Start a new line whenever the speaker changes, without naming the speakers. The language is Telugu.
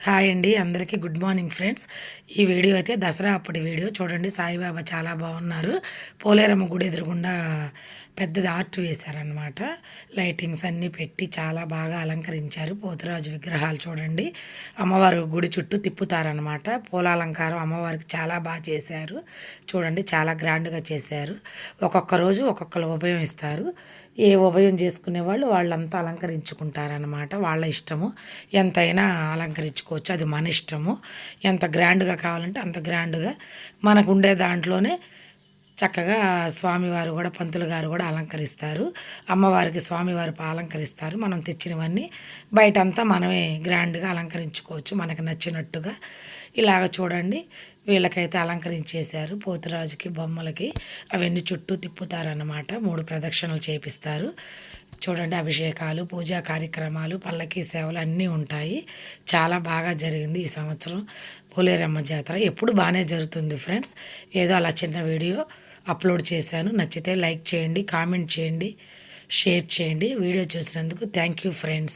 హాయ్ అండి అందరికీ గుడ్ మార్నింగ్ ఫ్రెండ్స్. ఈ వీడియో అయితే దసరా అప్పటి వీడియో చూడండి. సాయిబాబా చాలా బాగున్నారు. పోలేరమ్మ గుడి ఎదురుగుండా పెద్దది ఆర్ట్ వేశారనమాట. లైటింగ్స్ అన్నీ పెట్టి చాలా బాగా అలంకరించారు. పోతురాజు విగ్రహాలు చూడండి. అమ్మవారు గుడి చుట్టూ తిప్పుతారనమాట. పూలాలంకారం అమ్మవారికి చాలా బాగా చేశారు. చూడండి చాలా గ్రాండ్గా చేశారు. ఒక్కొక్క రోజు ఒక్కొక్కరు ఉభయం ఇస్తారు. ఏ ఉభయం చేసుకునే వాళ్ళు వాళ్ళంతా అలంకరించుకుంటారనమాట. వాళ్ళ ఇష్టము. ఎంతైనా అలంకరించుకోవచ్చు. అది మన ఇష్టము. ఎంత గ్రాండ్గా కావాలంటే అంత గ్రాండ్గా మనకు ఉండే దాంట్లోనే చక్కగా స్వామివారు కూడా పంతులు గారు కూడా అలంకరిస్తారు. అమ్మవారికి స్వామివారు అలంకరిస్తారు. మనం తెచ్చినవన్నీ బయటంతా మనమే గ్రాండ్గా అలంకరించుకోవచ్చు మనకు నచ్చినట్టుగా. ఇలాగ చూడండి వీళ్ళకైతే అలంకరించేశారు. పోతురాజుకి బొమ్మలకి అవన్నీ చుట్టూ తిప్పుతారన్నమాట. 3 ప్రదక్షిణలు చేపిస్తారు. చూడండి అభిషేకాలు, పూజా కార్యక్రమాలు, పల్లకీ సేవలు అన్నీ ఉంటాయి. చాలా బాగా జరిగింది ఈ సంవత్సరం పోలేరమ్మ జాతర. ఎప్పుడు బాగానే జరుగుతుంది ఫ్రెండ్స్. ఏదో అలా చిన్న వీడియో అప్లోడ్ చేశాను. నచ్చితే లైక్ చేయండి, కామెంట్ చేయండి, షేర్ చేయండి. వీడియో చూసినందుకు థ్యాంక్ యూ ఫ్రెండ్స్.